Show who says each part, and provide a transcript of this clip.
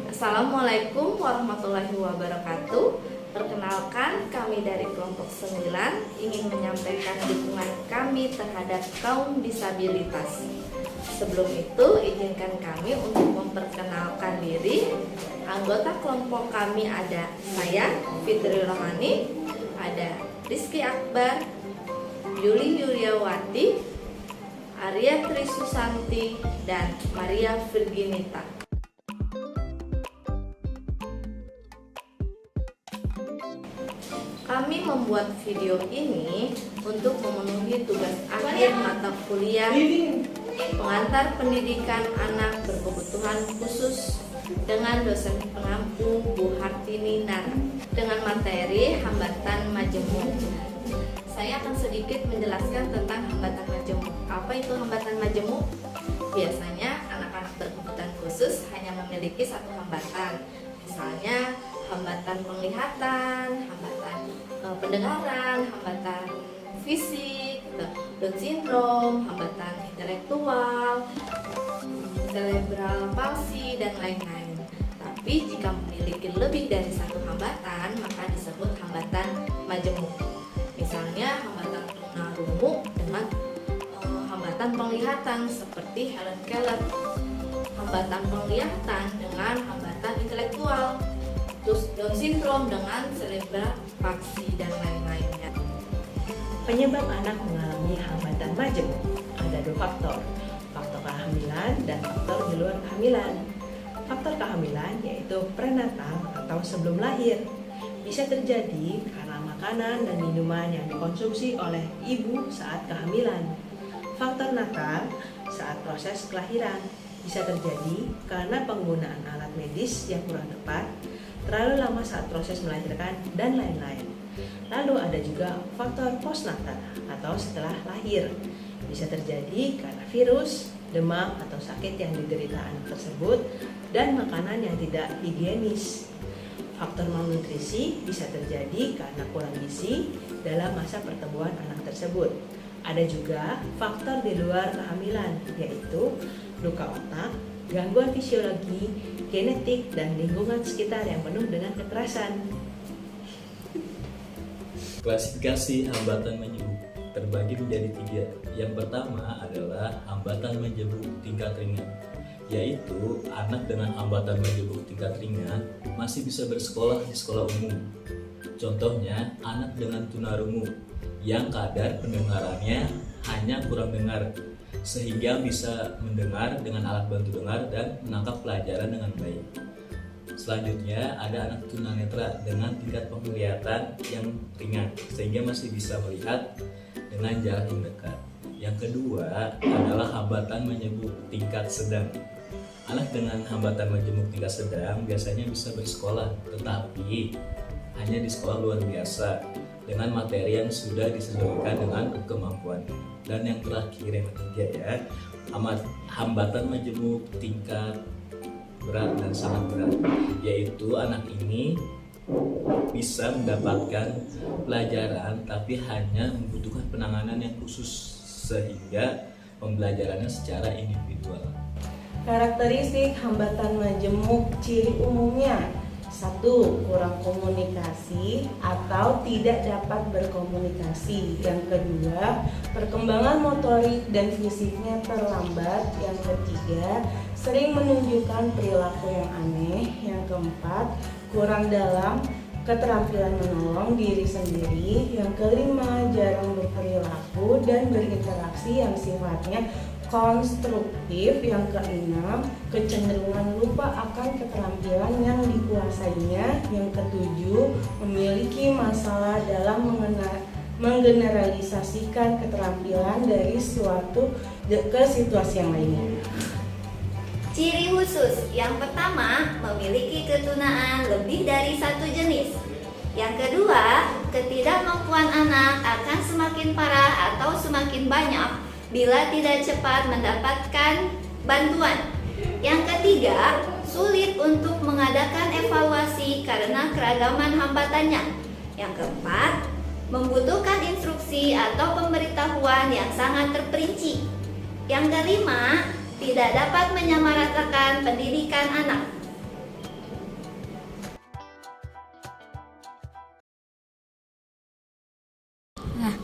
Speaker 1: Assalamualaikum warahmatullahi wabarakatuh. Perkenalkan, kami dari kelompok 9 ingin menyampaikan dukungan kami terhadap kaum disabilitas. Sebelum itu, izinkan kami untuk memperkenalkan diri. Anggota kelompok kami ada saya, Fitri Rohani, ada Rizky Akbar, Yuli Yuliawati, Arya Trisusanti, dan Maria Virginita. Kami membuat video ini untuk memenuhi tugas akhir mata kuliah pengantar pendidikan anak berkebutuhan khusus dengan dosen pengampu Bu Hartini Nara dengan materi hambatan majemuk. Saya akan sedikit menjelaskan tentang hambatan majemuk. Apa itu hambatan majemuk? Biasanya anak-anak berkebutuhan khusus hanya memiliki satu hambatan. Misalnya hambatan penglihatan, hambatan pendengaran, hambatan fisik, Down syndrome, hambatan intelektual, cerebral palsy, dan lain-lain. Tapi jika memiliki lebih dari satu hambatan, maka disebut hambatan majemuk. Misalnya hambatan tunarungu dengan hambatan penglihatan seperti Helen Keller, hambatan penglihatan dengan hambatan intelektual, terus Down syndrome dengan cerebral palsy, dan lain-lainnya.
Speaker 2: Penyebab anak mengalami hambatan majemuk ada dua faktor, faktor kehamilan dan faktor di luar kehamilan. Faktor kehamilan yaitu prenatal atau sebelum lahir, bisa terjadi karena makanan dan minuman yang dikonsumsi oleh ibu saat kehamilan. Faktor natal saat proses kelahiran bisa terjadi karena penggunaan alat medis yang kurang tepat, terlalu lama saat proses melahirkan, dan lain-lain. Lalu ada juga faktor postnatal atau setelah lahir. Bisa terjadi karena virus, demam, atau sakit yang diderita anak tersebut, dan makanan yang tidak higienis. Faktor malnutrisi bisa terjadi karena kurang gizi dalam masa pertumbuhan anak tersebut. Ada juga faktor di luar kehamilan, yaitu luka otak, gangguan fisiologi, genetik, dan lingkungan sekitar yang penuh dengan kekerasan.
Speaker 3: Klasifikasi hambatan majemuk terbagi menjadi 3. Yang pertama adalah hambatan majemuk tingkat ringan, yaitu anak dengan hambatan majemuk tingkat ringan masih bisa bersekolah di sekolah umum. Contohnya anak dengan tunarungu yang kadar pendengarannya hanya kurang dengar, sehingga bisa mendengar dengan alat bantu dengar dan menangkap pelajaran dengan baik. Selanjutnya ada anak tunanetra dengan tingkat penglihatan yang ringan, sehingga masih bisa melihat dengan jarak yang dekat. Yang kedua adalah hambatan majemuk tingkat sedang. Anak dengan hambatan majemuk tingkat sedang biasanya bisa bersekolah, tetapi hanya di sekolah luar biasa dengan materi yang sudah disesuaikan dengan kemampuan. Dan yang terakhir, yang ketiga ya, hambatan majemuk tingkat berat dan sangat berat, yaitu anak ini bisa mendapatkan pelajaran tapi hanya membutuhkan penanganan yang khusus, sehingga pembelajarannya secara individual.
Speaker 4: Karakteristik hambatan majemuk ciri umumnya: 1. Kurang komunikasi atau tidak dapat berkomunikasi. Yang kedua, perkembangan motorik dan fisiknya terlambat. Yang ketiga, sering menunjukkan perilaku yang aneh. Yang keempat, kurang dalam keterampilan menolong diri sendiri. Yang kelima, jarang berperilaku dan berinteraksi yang sifatnya konstruktif. Yang keenam, kecenderungan lupa akan keterampilan yang dikuasainya. Yang ketujuh, memiliki masalah dalam menggeneralisasikan keterampilan dari suatu ke situasi yang lainnya.
Speaker 5: Ciri khusus yang pertama, memiliki ketunaan lebih dari satu jenis. Yang kedua, ketidakmampuan anak akan semakin parah atau semakin banyak bila tidak cepat mendapatkan bantuan. Yang ketiga, sulit untuk mengadakan evaluasi karena keragaman hambatannya. Yang keempat, membutuhkan instruksi atau pemberitahuan yang sangat terperinci. Yang kelima, tidak dapat menyamaratakan pendidikan anak.
Speaker 6: Nah,